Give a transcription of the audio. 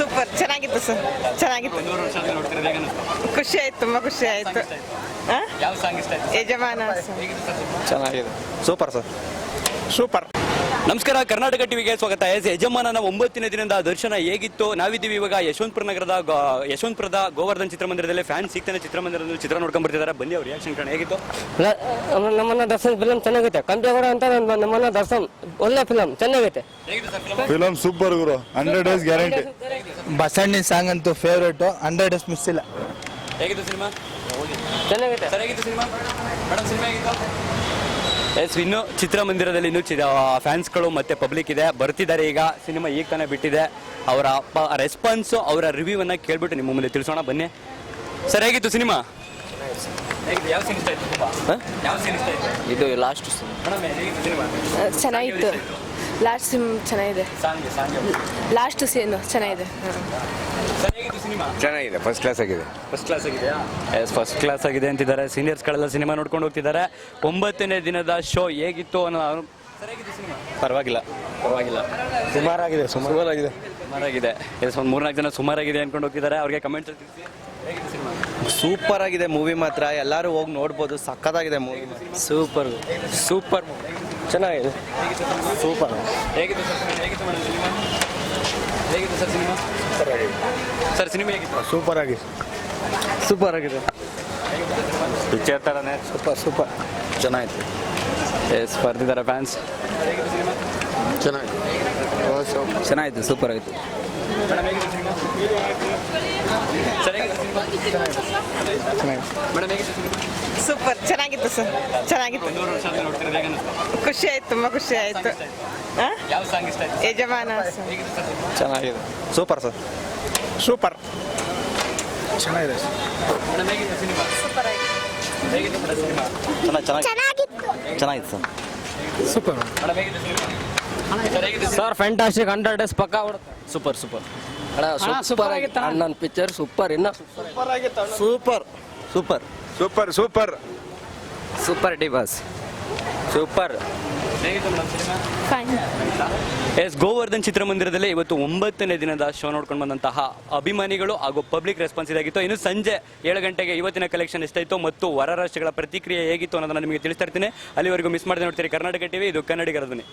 Super ಚೆನ್ನಾಗಿತ್ತು sir, ಚೆನ್ನಾಗಿತ್ತು. ಒಂದೂವರೆ ವರ್ಷದಿಂದ ನೋಡ್ತಿರೋದು ಹೇಗೆ ಅನಿಸ್ತು? ಖುಷಿ ಆಯ್ತು, ತುಂಬಾ ಖುಷಿ ಆಯ್ತು. ಯಾವ ಸಾಂಗ್ ಇಷ್ಟ ಆಯ್ತು? ಯಜಮಾನ ಚೆನ್ನಾಗಿದೆ. Super sir, super. ನಮಸ್ಕಾರ, ಕರ್ನಾಟಕ ಟಿವಿಗೆ ಸ್ವಾಗತ. ಯಜಮಾನನ 9ನೇ ದಿನದ ದರ್ಶನ ಹೇಗಿತ್ತು? ನಾವಿದ್ದೀವಿ ಇವಾಗ ಯಶವಂತಪುರದ ಗೋವರ್ಧನ್ ಚಿತ್ರಮಂದಿರದಲ್ಲಿ. ಫ್ಯಾನ್ ಸಿಗ್ತಾನೆ ಚಿತ್ರಮಂದಿರದಲ್ಲಿ ಚಿತ್ರ ನೋಡ್ಕೊಂಡ್ ಬರ್ತಿದ್ದಾರೆ. ಬನ್ನಿ ಅವ್ರ ರಿಯಾಕ್ಷನ್ ಕಾಣ. ಹೇಗಿತ್ತು? ನಮ್ಮನ್ನ ದರ್ಶನ್ ಫಿಲಮ್ ಚೆನ್ನಾಗೈತೆ. ಕಂಪೇಗೌಡ ಅಂತ ನಮ್ಮನ್ನ ದರ್ಶನ್ ಒಳ್ಳೆ ಫಿಲಮ್ ಚೆನ್ನಾಗೈತೆ. ಫಿಲಮ್ ಸೂಪರ್ ಗುರು, 100 ಡೇಸ್ ಗ್ಯಾರಂಟಿ. ಬಸಣ್ಣಿ ಸಾಂಗ್ ಅಂತೂ ಫೇವ್ರೇಟ್, 100 ಡೇಸ್ ಮಿಸ್ ಇಲ್ಲ. ಹೇಗಿತ್ತು ಸಿನಿಮಾ? ಚೆನ್ನಾಗೈತೆ ಸರ್ ಹೇಗಿತ್ತು ಸಿನಿಮಾ? ಮೇಡಮ್ ಸಿನಿಮಾ ಹೇಗಿತ್ತು? ಇನ್ನು ಚಿತ್ರಮಂದಿರದಲ್ಲಿ ಇನ್ನೂ ಫ್ಯಾನ್ಸ್ಗಳು ಮತ್ತೆ ಪಬ್ಲಿಕ್ ಇದೆ, ಬರ್ತಿದ್ದಾರೆ. ಈಗ ಸಿನಿಮಾ ಈಗ ತಾನೇ ಬಿಟ್ಟಿದೆ. ಅವರ ರೆಸ್ಪಾನ್ಸು, ಅವರ ರಿವ್ಯೂವನ್ನು ಕೇಳ್ಬಿಟ್ಟು ನಿಮ್ಮ ಮುಂದೆ ತಿಳಿಸೋಣ. ಬನ್ನಿ ಸರ್, ಹೇಗಿತ್ತು ಸಿನಿಮಾ? ಯಾವ ಸೀನ್ ಇಷ್ಟ ಆಯ್ತು? ಯಾವ ಸೀನ್ ಇಷ್ಟ ಆಯ್ತು? ಇದು ಲಾಸ್ಟ್ ಮೇಡಮ್ ಹೇಗಿತ್ತು ಸಿನಿಮಾ? ಚೆನ್ನಾಗಿತ್ತು. ಲಾಸ್ಟ್ ಸೀನ್ ಚೆನ್ನಾಗಿದೆ. ಲಾಸ್ಟ್ ಸೀನ್ ಚೆನ್ನಾಗಿದೆ. ಸರ್ ಹೇಗಿತ್ತು ಸಿನಿಮಾ? ಚೆನ್ನಾಗಿದೆ, ಫಸ್ಟ್ ಕ್ಲಾಸ್ ಆಗಿದೆ. ಫಸ್ಟ್ ಕ್ಲಾಸ್ ಆಗಿದೆಯಾ? ಎಸ್, ಫಸ್ಟ್ ಕ್ಲಾಸ್ ಆಗಿದೆ ಅಂತಿದ್ದಾರೆ. ಸೀನಿಯರ್ಸ್ಗಳೆಲ್ಲ ಸಿನಿಮಾ ನೋಡ್ಕೊಂಡು ಹೋಗ್ತಿದ್ದಾರೆ. 9ನೇ ದಿನದ ಶೋ ಹೇಗಿತ್ತು ಅನ್ನೋ. ಸರ್ ಹೇಗಿತ್ತು ಸಿನಿಮಾ? ಪರವಾಗಿಲ್ಲ, ಸುಮಾರಾಗಿದೆ. ಸುಮಾರಾಗಿದೆ. ಎಸ್, ಒಂದು 3-4 ಜನ ಸುಮಾರಾಗಿದೆ ಅನ್ಕೊಂಡು ಹೋಗ್ತಿದ್ದಾರೆ. ಅವ್ರಿಗೆ ಕಮೆಂಟ್ಸ್ ತಿಳಿಸಿ. ಹೇಗಿತ್ತು ಸಿನಿಮಾ? ಸೂಪರ್ ಆಗಿದೆ ಮೂವಿ ಮಾತ್ರ. ಎಲ್ಲರೂ ಹೋಗಿ ನೋಡ್ಬೋದು, ಸಕ್ಕತ್ತಾಗಿದೆ ಮೂವಿ. ಸೂಪರ್ ಸೂಪರ್ ಚೆನ್ನಾಗಿದೆ. ಸೂಪರ್. ಹೇಗಿತ್ತು ಸರ್? ಹೇಗಿತ್ತು ಮೇಡಮ್ ಸಿನಿಮಾ? ಹೇಗಿತ್ತು ಸರ್ ಸಿನಿಮಾ? ಸರ್ ಸಿನಿಮಾ ಹೇಗಿತ್ತು? ಸೂಪರ್ ಆಗಿದೆ. ಸೂಪರ್ ಆಗಿದೆ. ಪಿಕ್ಚರ್ ಥರನೇ ಸೂಪರ್ ಚೆನ್ನಾಗಿತ್ತು. ಎಸ್, ಬರ್ತಿದ್ದಾರೆ ಫ್ಯಾನ್ಸ್. ಚೆನ್ನಾಗಿತ್ತು, ಸೂಪರ್ ಆಗಿತ್ತು. ಮೇಡಮ್ ಹೇಗಿತ್ತು ಸಿನಿಮಾ? ಸರ್ ಹೇಗಿತ್ತು ಸಿನಿಮಾ? ಮೇಡಮ್ ಹೇಗಿತ್ತು ಸಿನಿಮಾ? ಸೂಪರ್ ಚೆನ್ನಾಗಿತ್ತು ಸರ್, ಚೆನ್ನಾಗಿತ್ತು. ಒಂದೂವರೆ ವರ್ಷದಿಂದ ನೋಡ್ತಿರೋದು ಹೇಗೆ ಅನಿಸ್ತು? ಖುಷಿ ಆಯ್ತು, ತುಂಬಾ ಖುಷಿ ಆಯ್ತು. ಯಾವ ಸಾಂಗ್ ಇಷ್ಟ ಆಯ್ತು? ಯಜಮಾನ ಹೇಗಿತ್ತು ಸರ್ ಸಿನಿಮಾ? ಚೆನ್ನಾಗಿದೆ, ಸೂಪರ್ ಸರ್, ಸೂಪರ್ ಚೆನ್ನಾಗಿದೆ. ಮೇಡಮ್ ಹೇಗಿತ್ತು ಸಿನಿಮಾ? ಹೇಗಿತ್ತು ಮೇಡಮ್ ಸಿನಿಮಾ? ಚೆನ್ನಾಗಿತ್ತು ಸರ್, ಸೂಪರ್ ಮೇಡಮ್ ಹೇಗಿತ್ತು ಸಿನಿಮಾ? ಸರ್ ಹೇಗಿತ್ತು ಸಿನಿಮಾ? ಸರ್ ಫ್ಯಾಂಟಾಸ್ಟಿಕ್, 100 ಡೇಸ್ ಪಕ್ಕ ಹೊಡುತ್ತೆ. ಸೂಪರ್ ಸೂಪರ್ ಸೂಪರ್ ಆಗಿತ್ತು. ನನ್ನ ಪಿಕ್ಚರ್ ಸೂಪರ್. ಇನ್ನ super super super super super D boss super. ಹೇಗಿತ್ತು ಮೇಡಮ್ ಸಿನಿಮಾ? ಎಸ್, ಗೋವರ್ಧನ್ ಚಿತ್ರಮಂದಿರದಲ್ಲಿ ಇವತ್ತು 9ನೇ ದಿನದ ಶೋ ನೋಡ್ಕೊಂಡು ಬಂದಂತಹ ಅಭಿಮಾನಿಗಳು ಹಾಗೂ ಪಬ್ಲಿಕ್ ರೆಸ್ಪಾನ್ಸ್ ಇದಾಗಿತ್ತು. ಇನ್ನು ಸಂಜೆ 7 ಗಂಟೆಗೆ ಇವತ್ತಿನ ಕಲೆಕ್ಷನ್ ಎಷ್ಟಾಯಿತು ಮತ್ತು ಹೊರ ರಾಷ್ಟ್ರಗಳ ಪ್ರತಿಕ್ರಿಯೆ ಹೇಗಿತ್ತು ಅನ್ನೋದನ್ನ ನಿಮಗೆ ತಿಳಿಸ್ತಾ ಇರ್ತೀನಿ. ಅಲ್ಲಿವರೆಗೂ ಮಿಸ್ ಮಾಡದೆ ನೋಡ್ತೀರಿ ಕರ್ನಾಟಕ ಟಿವಿ. ಇದು ಕನ್ನಡಿಗರ ಧ್ವನಿ.